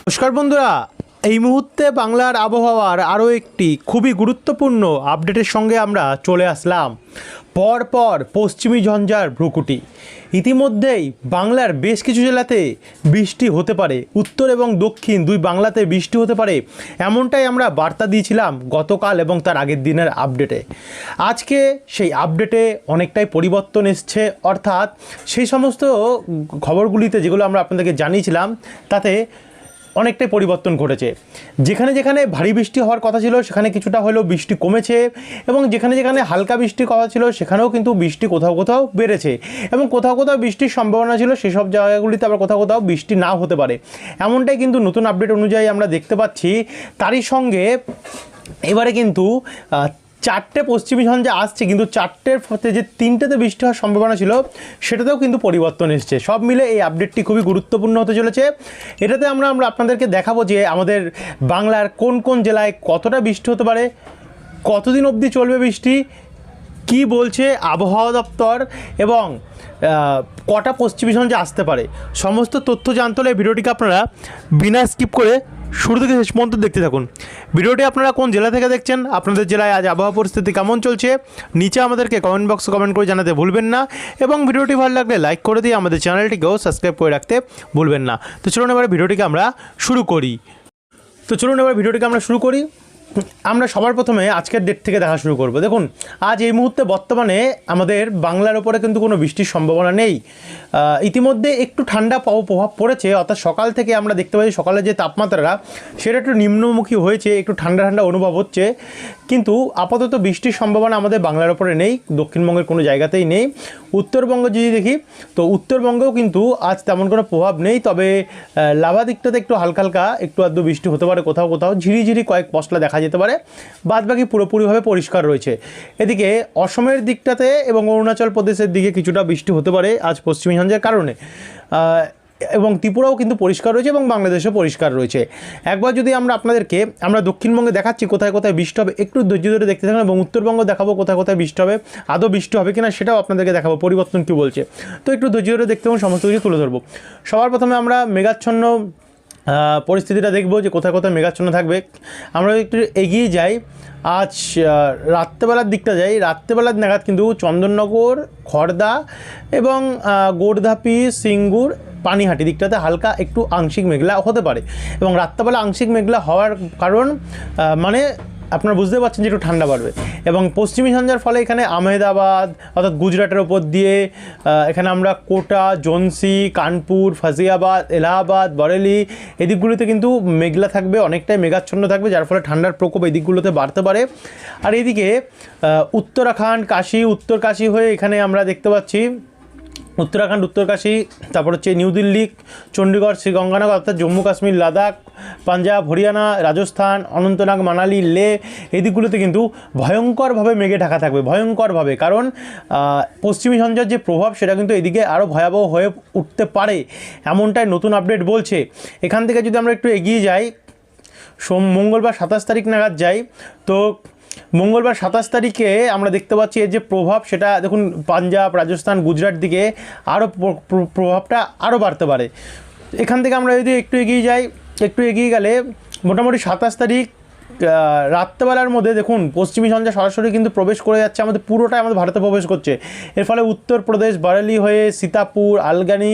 নমস্কার বন্ধুরা, এই মুহূর্তে বাংলার আবহাওয়ার আরও একটি খুবই গুরুত্বপূর্ণ আপডেটের সঙ্গে আমরা চলে আসলাম। পরপর পশ্চিমী ঝঞ্ঝার ভ্রুকুটি। ইতিমধ্যেই বাংলার বেশ কিছু জেলাতে বৃষ্টি হতে পারে, উত্তর এবং দক্ষিণ দুই বাংলাতে বৃষ্টি হতে পারে, এমনটাই আমরা বার্তা দিয়েছিলাম গতকাল এবং তার আগের দিনের আপডেটে। আজকে সেই আপডেটে অনেকটাই পরিবর্তন এসছে, অর্থাৎ সেই সমস্ত খবরগুলিতে যেগুলো আমরা আপনাদেরকে জানিয়েছিলাম তাতে অনেকটাই পরিবর্তন ঘটেছে। যেখানে যেখানে ভারী বৃষ্টি হওয়ার কথা ছিল সেখানে কিছুটা হলেও বৃষ্টি কমেছে, এবং যেখানে যেখানে হালকা বৃষ্টির কথা ছিল সেখানেও কিন্তু বৃষ্টি কোথাও কোথাও বেড়েছে, এবং কোথাও কোথাও বৃষ্টির সম্ভাবনা ছিল সেসব জায়গাগুলিতে আবার কোথাও কোথাও বৃষ্টি নাও হতে পারে, এমনটাই কিন্তু নতুন আপডেট অনুযায়ী আমরা দেখতে পাচ্ছি। তারই সঙ্গে এবারে কিন্তু চারটে পশ্চিমী ঝঞ্ঝা আসছে, কিন্তু চারটের ফলে যে তিনটেতে বৃষ্টি হওয়ার সম্ভাবনা ছিল সেটাতেও কিন্তু পরিবর্তন এসছে। সব মিলে এই আপডেটটি খুবই গুরুত্বপূর্ণ হতে চলেছে। এটাতে আমরা আপনাদেরকে দেখাবো যে আমাদের বাংলার কোন কোন জেলায় কতটা বৃষ্টি হতে পারে, কতদিন অবধি চলবে বৃষ্টি, কি বলছে আবহাওয়া দপ্তর, এবং কটা পশ্চিমী ঝঞ্ঝা আসতে পারে। সমস্ত তথ্য জানতে হলে ভিডিওটিকে আপনারা বিনা স্কিপ করে শুরু থেকে শেষ পর্যন্ত দেখতে থাকুন। ভিডিওটি আপনারা কোন জেলা থেকে দেখছেন, আপনাদের জেলায় আজ আবহাওয়া পরিস্থিতি কেমন চলছে, নিচে আমাদেরকে কমেন্ট বক্সে কমেন্ট করে জানাতে ভুলবেন না, এবং ভিডিওটি ভালো লাগলে লাইক করে দিয়ে আমাদের চ্যানেলটিকেও সাবস্ক্রাইব করে রাখতে ভুলবেন না। তো চলুন এবার ভিডিওটিকে আমরা শুরু করি। আমরা সবার প্রথমে আজকের ডেট থেকে দেখা শুরু করব। দেখুন, আজ এই মুহূর্তে বর্তমানে আমাদের বাংলার ওপরে কিন্তু কোনো বৃষ্টির সম্ভাবনা নেই। ইতিমধ্যে একটু ঠান্ডা প্রভাব পড়েছে, অর্থাৎ সকাল থেকে আমরা দেখতে পাচ্ছি সকালে যে তাপমাত্রাটা সেটা একটু নিম্নমুখী হয়েছে, একটু ঠান্ডা ঠান্ডা অনুভব হচ্ছে, কিন্তু আপাতত বৃষ্টির সম্ভাবনা আমাদের বাংলার ওপরে নেই, দক্ষিণবঙ্গের কোনো জায়গাতেই নেই। উত্তরবঙ্গ যদি দেখি তো উত্তরবঙ্গেও কিন্তু আজ তেমন কোনো প্রভাব নেই, তবে লাভা দিকটাতে একটু হালকা হালকা একটু আধটু বৃষ্টি হতে পারে, কোথাও কোথাও ঝিরিঝিরি কয়েক পশলা দেখা যেতে পারে, বাদবাকি পুরোপুরিভাবে পরিষ্কার রয়েছে। এদিকে অসমের দিকটাতে এবং অরুণাচল প্রদেশের দিকে কিছুটা বৃষ্টি হতে পারে আজ পশ্চিমী ঝঞ্ঝার কারণে, এবং ত্রিপুরাও কিন্তু পরিষ্কার রয়েছে এবং বাংলাদেশও পরিষ্কার রয়েছে। একবার যদি আমরা দক্ষিণবঙ্গে দেখাচ্ছি কোথায় কোথায় বৃষ্টি হবে, একটু ধৈর্য ধরে দেখতে থাকুন, এবং উত্তরবঙ্গ দেখাবো কোথায় কোথায় বৃষ্টি হবে, আদৌ বৃষ্টি হবে কিনা সেটাও আপনাদেরকে দেখাবো, পরিবর্তন কী বলছে। তো একটু ধৈর্য ধরে দেখতে এবং সমস্ত কিছু তুলে ধরবো। সবার প্রথমে আমরা মেঘাচ্ছন্ন পরিস্থিতিটা দেখব যে কোথায় কোথায় মেঘাচ্ছন্ন থাকবে। আমরা একটু এগিয়ে যাই, আজ রাত্রেবেলার দিকটা যাই। রাত্রেবেলার নাগাদ কিন্তু চন্দননগর, খড়দা এবং গোর্ধাপি, সিঙ্গুর, পানিহাটি দিকটাতে হালকা একটু আংশিক মেঘলা হতে পারে, এবং রাত্রেবেলা আংশিক মেঘলা হওয়ার কারণ মানে আপনারা বুঝতে পারছেন যে একটু ঠান্ডা বাড়বে। এবং পশ্চিমী ঝঞ্ঝার ফলে এখানে আহমেদাবাদ অর্থাৎ গুজরাটের ওপর দিয়ে এখানে আমরা কোটা, ঝাঁসি, কানপুর, ফাজিয়াবাদ, এলাহাবাদ, বরেলি এদিকগুলোতে কিন্তু মেঘলা থাকবে, অনেকটাই মেঘাচ্ছন্ন থাকবে, যার ফলে ঠান্ডার প্রকোপ এই দিকগুলোতে বাড়তে পারে। আর এদিকে উত্তরাখণ্ড, কাশী, উত্তর কাশী হয়ে এখানে আমরা দেখতে পাচ্ছি উত্তরাখণ্ড, উত্তরকাশী, তারপর হচ্ছে নিউ দিল্লি, চণ্ডীগড়, শ্রীগঙ্গানগর অর্থাৎ জম্মু কাশ্মীর, লাদাখ, পাঞ্জাব, হরিয়ানা, রাজস্থান, অনন্তনাগ, মানালি, লে এই দিকগুলোতে কিন্তু ভয়ঙ্করভাবে মেঘে ঢাকা থাকবে, ভয়ঙ্করভাবে, কারণ পশ্চিমী ঝঞ্ঝার যে প্রভাব সেটা কিন্তু এদিকে আরও ভয়াবহ হয়ে উঠতে পারে, এমনটাই নতুন আপডেট বলছে। এখান থেকে যদি আমরা একটু এগিয়ে যাই, মঙ্গলবার 27 তারিখ নাগাদ যাই, তো মঙ্গলবার 27 তারিখে আমরা দেখতে পাচ্ছি এর যে প্রভাব সেটা দেখুন পাঞ্জাব, রাজস্থান, গুজরাট দিকে আরও প্রভাবটা আরও বাড়তে পারে। এখান থেকে আমরা যদি একটু এগিয়ে যাই, একটু এগিয়ে গেলে মোটামুটি 27 তারিখ রাত্রেবেলার মধ্যে দেখুন পশ্চিমী ঝঞ্ঝা সরাসরি কিন্তু প্রবেশ করে যাচ্ছে, আমাদের পুরোটাই আমাদের ভারতে প্রবেশ করছে। এর ফলে উত্তরপ্রদেশ, বরেলি হয়ে সীতাপুর, আলগানি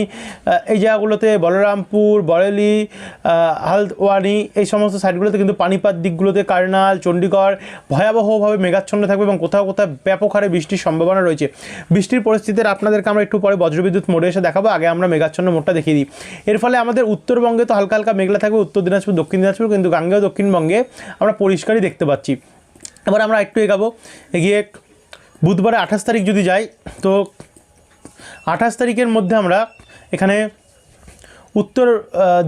এই জায়গাগুলোতে, বলরামপুর, বরেলি, হালদওয়ানি এই সমস্ত সাইডগুলোতে কিন্তু পানিপাত দিকগুলোতে, কার্নাল, চণ্ডীগড় ভয়াবহভাবে মেঘাচ্ছন্ন থাকবে, এবং কোথাও কোথাও ব্যাপক হারে বৃষ্টির সম্ভাবনা রয়েছে। বৃষ্টির পরিস্থিতির আপনাদেরকে আমরা একটু পরে বজ্রবিদ্যুৎ মোডে এসে দেখাবো, আগে আমরা মেঘাচ্ছন্ন মোডটা দেখিয়ে দিই। এর ফলে আমাদের উত্তরবঙ্গে তো হালকা হালকা মেঘলা থাকবে, উত্তর দিনাজপুর, দক্ষিণ দিনাজপুর, কিন্তু গাঙ্গেয় দক্ষিণবঙ্গে আমরা পরিষ্কারই দেখতে পাচ্ছি। এবার আমরা একটু এগিয়ে বুধবারে 28 তারিখ যদি যাই, তো 28 তারিখের মধ্যে আমরা এখানে উত্তর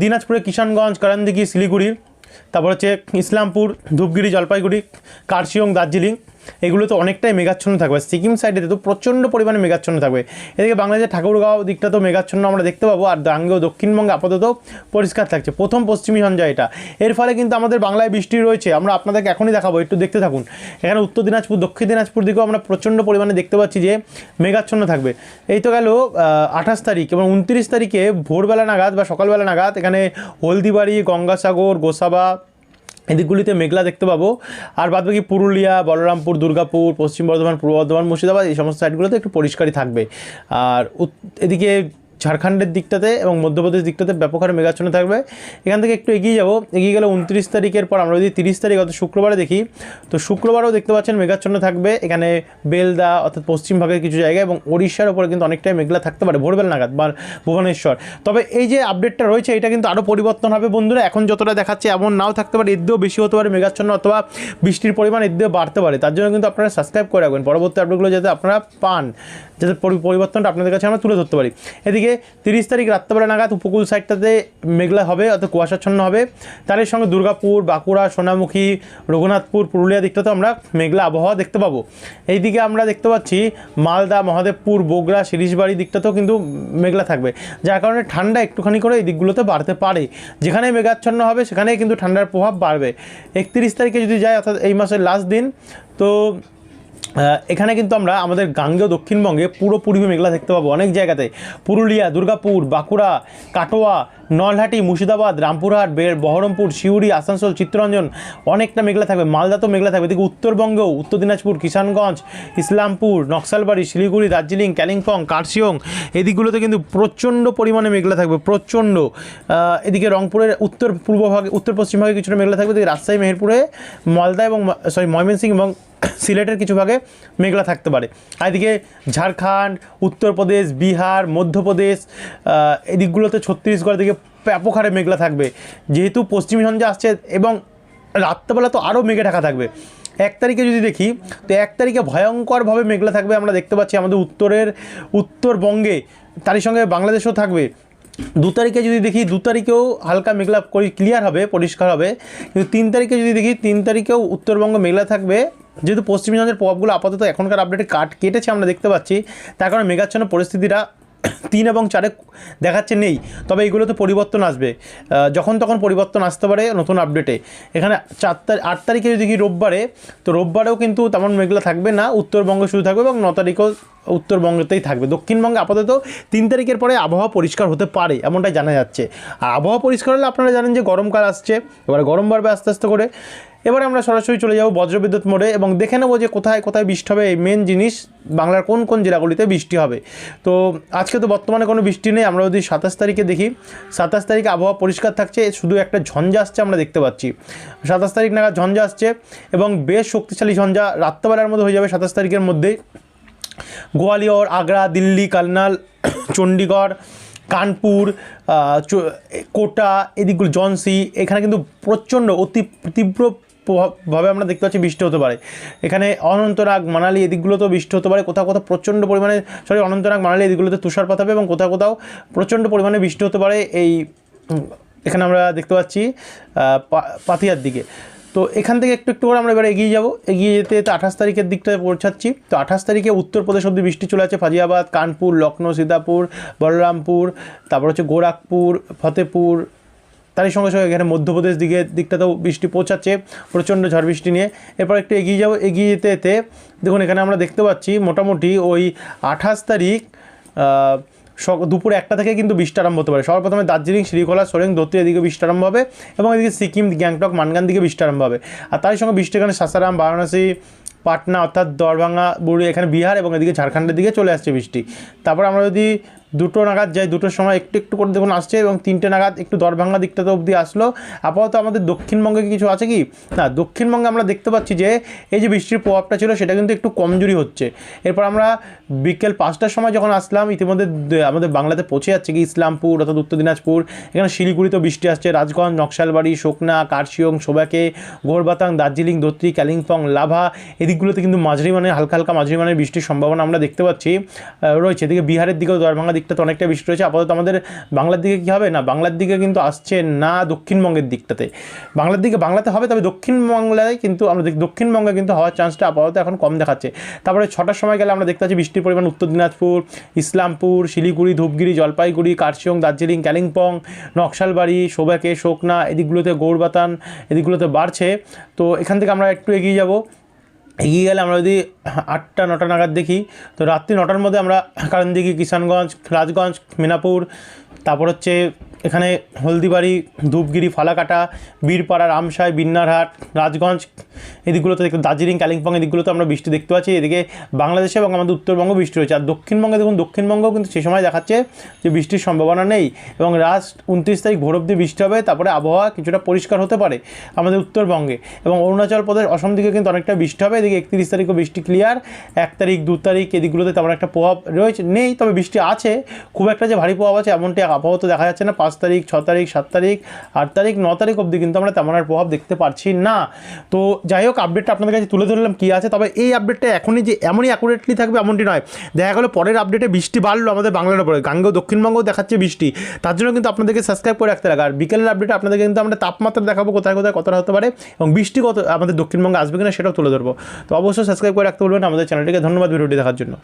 দিনাজপুরে কিষানগঞ্জ, করণদিঘি, শিলিগুড়ি, তারপর হচ্ছে ইসলামপুর, ধূপগুড়ি, জলপাইগুড়ি, কার্শিয়ং, দার্জিলিং এগুলো তো অনেকটাই মেঘাচ্ছন্ন থাকবে। সিকিম সাইডে তো প্রচণ্ড পরিমাণে মেঘাচ্ছন্ন থাকবে। এদিকে বাংলাদেশের ঠাকুরগাঁও দিকটা তো মেঘাচ্ছন্ন আমরা দেখতে পাবো, আর গাঙ্গেয় দক্ষিণবঙ্গে আপাতত পরিষ্কার থাকছে। প্রথম পশ্চিমী ঝঞ্ঝা এটা, এর ফলে কিন্তু আমাদের বাংলায় বৃষ্টি রয়েছে। আমরা আপনাদেরকে এখনই দেখাবো, একটু দেখতে থাকুন। এখানে উত্তর দিনাজপুর, দক্ষিণ দিনাজপুর দিকেও আমরা প্রচণ্ড পরিমাণে দেখতে পাচ্ছি যে মেঘাচ্ছন্ন থাকবে। এই তো গেল 28 তারিখ, এবং 29 তারিখে ভোরবেলা নাগাদ বা সকালবেলা নাগাদ এখানে হলদিবাড়ি, গঙ্গাসাগর, গোসাবা এদিকগুলিতে মেঘলা দেখতে পাবো। আর বাদবাকি পুরুলিয়া, বলরামপুর, দুর্গাপুর, পশ্চিম বর্ধমান, পূর্ব বর্ধমান, মুর্শিদাবাদ এই সমস্ত সাইডগুলোতে একটু পরিষ্কারই থাকবে। আর এদিকে ঝাড়খণ্ডের দিকটাতে এবং মধ্যপ্রদেশ দিকটাতে ব্যাপক হারে মেঘাচ্ছন্ন থাকবে। এখান থেকে একটু এগিয়ে যাব, এগিয়ে গেলে 29 তারিখের পর আমরা যদি 30 তারিখ অর্থাৎ শুক্রবারে দেখি, তো শুক্রবারও দেখতে পাচ্ছেন মেঘাচ্ছন্ন থাকবে। এখানে বেলদা অর্থাৎ পশ্চিম ভাগের কিছু জায়গায় এবং ওড়িশার ওপরে কিন্তু অনেকটাই মেঘলা থাকতে পারে ভোরবেলা নাগাদ বা ভুবনেশ্বর। তবে এই যে আপডেটটা রয়েছে এটা কিন্তু আরও পরিবর্তন হবে বন্ধুরা। এখন যতটা দেখাচ্ছে এমন নাও থাকতে পারে, এর দিয়েও বেশি হতে পারে মেঘাচ্ছন্ন, অথবা বৃষ্টির পরিমাণ এর দিয়েও বাড়তে পারে। তার জন্য কিন্তু আপনারা সাবস্ক্রাইব করে রাখবেন, পরবর্তী আপডেটগুলো যাতে আপনারা পান, যাতে পরিবর্তনটা আপনাদের কাছে আমরা তুলে ধরতে পারি। এদিকে 30 তারিখ রাত্রেবেলা নাগাদ উপকূল সাইডটাতে মেঘলা হবে অর্থাৎ কুয়াশাচ্ছন্ন হবে। তার সঙ্গে দুর্গাপুর, বাঁকুড়া, সোনামুখী, রঘুনাথপুর, পুরুলিয়া দিকটাতে আমরা মেঘলা আবহাওয়া দেখতে পাবো। এইদিকে আমরা দেখতে পাচ্ছি মালদা, মহাদেবপুর, বগুড়া, শিরিশবাড়ি দিকটাতেও কিন্তু মেঘলা থাকবে, যার কারণে ঠান্ডা একটুখানি করে এই দিকগুলোতে বাড়তে পারে। যেখানে মেঘাচ্ছন্ন হবে সেখানেই কিন্তু ঠান্ডার প্রভাব বাড়বে। 31 তারিখে যদি যায় অর্থাৎ এই মাসের লাস্ট দিন, তো এখানে কিন্তু আমরা আমাদের গাঙ্গেয় দক্ষিণবঙ্গে পুরোপুরি মেঘলা দেখতে পাবো অনেক জায়গাতে। পুরুলিয়া, দুর্গাপুর, বাঁকুড়া, কাটোয়া, নলহাটি, মুর্শিদাবাদ, রামপুরহাট, বহরমপুর, সিউড়ি, আসানসোল, চিত্তরঞ্জন অনেকটা মেঘলা থাকবে। মালদা তো মেঘলা থাকবে। এদিকে উত্তরবঙ্গেও উত্তর দিনাজপুর, কিষানগঞ্জ, ইসলামপুর, নকশালবাড়ি, শিলিগুড়ি, দার্জিলিং, কালিম্পং, কার্শিয়ং এদিকগুলোতে কিন্তু প্রচণ্ড পরিমাণে মেঘলা থাকবে, প্রচণ্ড। এদিকে রংপুরের উত্তর পূর্ব ভাগে, উত্তর পশ্চিম ভাগে কিছুটা মেঘলা থাকবে। এদিকে রাজশাহী, মেহেরপুরে, মালদা এবং ময়মনসিংহ এবং সিলেটের কিছু ভাগে মেঘলা থাকতে পারে। আর এদিকে ঝাড়খণ্ড, উত্তরপ্রদেশ, বিহার, মধ্যপ্রদেশ এদিকগুলোতে, ছত্তিশগড় দিকে ব্যাপক হারে মেঘলা থাকবে, যেহেতু পশ্চিমী ঝঞ্ঝা আসছে। এবং রাত্রেবেলা তো আরও মেঘে ঢাকা থাকবে। 1 তারিখে যদি দেখি, তো 1 তারিখে ভয়ঙ্করভাবে মেঘলা থাকবে। আমরা দেখতে পাচ্ছি আমাদের উত্তরবঙ্গে, তারই সঙ্গে বাংলাদেশও থাকবে। 2 তারিখে যদি দেখি, 2 তারিখেও হালকা মেঘলা ক্লিয়ার হবে, পরিষ্কার হবে। কিন্তু 3 তারিখে যদি দেখি, 3 তারিখেও উত্তরবঙ্গ মেঘলা থাকবে, যেহেতু পশ্চিমী ঝঞ্ঝার প্রভাবগুলো আপাতত এখনকার আপডেটে কেটেছে আমরা দেখতে পাচ্ছি। তার কারণে মেঘাচ্ছন্ন পরিস্থিতিটা 3 এবং 4 দেখাচ্ছে নেই। তবে এইগুলোতে পরিবর্তন আসবে, যখন তখন পরিবর্তন আসতে পারে নতুন আপডেটে। এখানে 8 তারিখে যদি দেখি রোববারে, তো রোববারেও কিন্তু তেমন মেঘলা থাকবে না, উত্তরবঙ্গে শুরু থাকবে এবং 9 তারিখেও উত্তরবঙ্গতেই থাকবে। দক্ষিণবঙ্গে আপাতত 3 তারিখের পরে আবহাওয়া পরিষ্কার হতে পারে এমনটাই জানা যাচ্ছে। আর আবহাওয়া পরিষ্কার হলে আপনারা জানেন যে গরমকাল আসছে, এবারে গরম বাড়বে আস্তে আস্তে করে। এবারে আমরা সরাসরি চলে যাব বজ্রবিদ্যুৎ মোড়ে এবং দেখে নেবো যে কোথায় কোথায় বৃষ্টি হবে, এই মেন জিনিস বাংলার কোন কোন জেলাগুলিতে বৃষ্টি হবে। তো আজকে তো বর্তমানে কোনো বৃষ্টি নেই। আমরা যদি 27 তারিখে দেখি, 27 তারিখে আবহাওয়া পরিষ্কার থাকছে, শুধু একটা ঝঞ্ঝা আসছে আমরা দেখতে পাচ্ছি। 27 তারিখ নাগাদ ঝঞ্ঝা আসছে এবং বেশ শক্তিশালী ঝঞ্ঝা রাত্রেবেলার মধ্যে হয়ে যাবে 27 তারিখের মধ্যেই। গোয়ালিয়র, আগ্রা, দিল্লি, কালনাল, চণ্ডীগড়, কানপুর, কোটা এদিকগুলো, ঝাঁসি, এখানে কিন্তু প্রচণ্ড অতি তীব্রভাবে আমরা দেখতে পাচ্ছি বৃষ্টি হতে পারে। এখানে অনন্তনাগ, মানালি এদিকগুলোতেও বৃষ্টি হতে পারে। কোথাও কোথাও প্রচণ্ড পরিমাণে, অনন্তনাগ, মানালি এদিকগুলোতে তুষারপাত হবে এবং কোথাও কোথাও প্রচণ্ড পরিমাণে বৃষ্টি হতে পারে। এখানে আমরা দেখতে পাচ্ছি পাতিয়ার দিকে। তো এখান থেকে একটু একটু করে আমরা এবার এগিয়ে যাব, এগিয়ে যেতে যেতে 28 তারিখের দিকটায় পৌঁছাচ্ছি। তো 28 তারিখে উত্তরপ্রদেশ অব্দি বৃষ্টি চলে আছে, ফাজিয়াবাদ, কানপুর, লখনৌ, সীতাপুর, বলরামপুর, তারপর হচ্ছে গোরখপুর, ফতেপুর, তারই সঙ্গে সঙ্গে এখানে মধ্যপ্রদেশ দিকটাতেও বৃষ্টি পৌঁছাচ্ছে প্রচণ্ড ঝড় বৃষ্টি নিয়ে। এরপর একটু এগিয়ে যাব, এগিয়ে যেতে যেতে দেখুন এখানে আমরা দেখতে পাচ্ছি মোটামুটি ওই 28 তারিখ দুপুর 1টা থেকে কিন্তু বৃষ্টি আরম্ভ হতে পারে। সবার প্রথমে দার্জিলিং, শ্রীখোলা, সোরেং, ধোত্রি এদিকে বৃষ্টি আরম্ভ হবে এবং এদিকে সিকিম, গ্যাংটক, মানগান দিকে বৃষ্টি আরম্ভ হবে। আর তারই সঙ্গে বৃষ্টি এখানে সাসারাম, বারাণসী, পাটনা অর্থাৎ দরভাঙ্গা, বুড়ি, এখানে বিহার এবং এদিকে ঝাড়খণ্ডের দিকে চলে আসছে বৃষ্টি। তারপর আমরা যদি 2টো নাগাদ যাই, 2টোর সময় একটু একটু করে দেখুন আসছে এবং 3টে নাগাদ একটু দরভাঙ্গা দিকটাতে অবধি আসলো। আপাতত আমাদের দক্ষিণবঙ্গে কিছু আছে কি না, দক্ষিণবঙ্গে আমরা দেখতে পাচ্ছি যে এই যে বৃষ্টির প্রভাবটা ছিল সেটা কিন্তু একটু কমজোরি হচ্ছে। এরপর আমরা বিকেল 5টার সময় যখন আসলাম, ইতিমধ্যে আমাদের বাংলাতে পৌঁছে যাচ্ছে কি ইসলামপুর অর্থাৎ উত্তর দিনাজপুর, এখানে শিলিগুড়িতেও বৃষ্টি আসছে, রাজগঞ্জ, নকশালবাড়ি, শোকনা, কার্শিয়ং, সোবাকে, গোরবাতাং, দার্জিলিং, ধোত্রি, কালিম্পং, লাভা এদিকগুলোতে কিন্তু মাঝারি মানের, হালকা হালকা মাঝারি মানের বৃষ্টির সম্ভাবনা আমরা দেখতে পাচ্ছি রয়েছে। এদিকে বিহারের দিকেও দরভাঙ্গা দিকটাতে অনেকটা বৃষ্টি রয়েছে। আপাতত আমাদের বাংলার দিকে কী হবে না, বাংলার দিকে কিন্তু আসছে না, দক্ষিণবঙ্গের দিকটাতে বাংলার দিকে বাংলাতে হবে, তবে দক্ষিণবঙ্গলায় কিন্তু আমরা দক্ষিণবঙ্গে কিন্তু হওয়ার চান্সটা আপাতত এখন কম দেখাচ্ছে। তারপরে 6টার সময় গেলে আমরা দেখতে পাচ্ছি বৃষ্টির পরিমাণ উত্তর দিনাজপুর, ইসলামপুর, শিলিগুড়ি, ধূপগুড়ি, জলপাইগুড়ি, কার্শিয়ং, দার্জিলিং, কালিম্পং, নকশালবাড়ি, শোভাকে, শোকনা, এদিকগুলোতে গৌরবাতান, এদিকগুলোতে বাড়ছে। তো এখান থেকে আমরা একটু এগিয়ে যাব। এগিয়ে গেলে আমরা যদি 8টা 9টা নাগাদ দেখি, তো রাত্রি 9টার মধ্যে আমরা কারণদিঘি, কিষানগঞ্জ, রাজগঞ্জ, মিনাপুর, তারপর হচ্ছে এখানে হলদিবাড়ি, ধূপগিরি, ফালাকাটা, বীরপাড়া, রামসাই, বিন্নারহাট, রাজগঞ্জ, এদিকগুলোতে দেখুন দার্জিলিং, কালিম্পং, এদিকগুলোতে আমরা বৃষ্টি দেখতে পাচ্ছি। এদিকে বাংলাদেশে এবং আমাদের উত্তরবঙ্গ বৃষ্টি রয়েছে। আর দক্ষিণবঙ্গে দেখুন, দক্ষিণবঙ্গও কিন্তু সে সময় দেখাচ্ছে যে বৃষ্টির সম্ভাবনা নেই, এবং লাস্ট 29 তারিখ ভোর অবধি বৃষ্টি হবে। তারপরে আবহাওয়া কিছুটা পরিষ্কার হতে পারে আমাদের উত্তরবঙ্গে, এবং অরুণাচল প্রদেশ, অসম দিকে কিন্তু অনেকটা বৃষ্টি হবে। এদিকে 31 তারিখও বৃষ্টি ক্লিয়ার। 1 তারিখ 2 তারিখ এদিকগুলোতে তেমন একটা প্রভাব রয়েছে নেই, তবে বৃষ্টি আছে, খুব একটা যে ভারী প্রভাব আছে এমনটি আপাতত দেখা যাচ্ছে না। 5 তারিখ, 6 তারিখ, 7 তারিখ, 8 তারিখ, 9 তারিখ অবধি কিন্তু আমরা তেমন আর প্রভাব দেখতে পারছি না। তো যাই হোক, আপডেটটা আপনাদের কাছে তুলে ধরলাম কী আছে। তবে এই আপডেটটা এখনই যে এমনই অ্যাকুরেটলি থাকবে এমনটি নয়। দেখা গেলো পরের আপডেটে বৃষ্টি বাড়লো আমাদের বাংলার উপরে, গাঙ্গেয় দক্ষিণবঙ্গও দেখাচ্ছে বৃষ্টি, তার জন্য কিন্তু আপনাদেরকে সাবস্ক্রাইব করে রাখতে লাগে। আর বিকেলের আপডেটে আপনাদেরকে কিন্তু আমরা তাপমাত্রা দেখাবো কোথায় কোথায় কতটা হতে পারে, এবং বৃষ্টি কত আমাদের দক্ষিণবঙ্গে আসবে কিনা সেটাও তুলে ধরবো। তো অবশ্যই সাবস্ক্রাইব করে রাখতে বলবেন আমাদের চ্যানেলটিকে। ধন্যবাদ ভিডিওটি দেখার জন্য।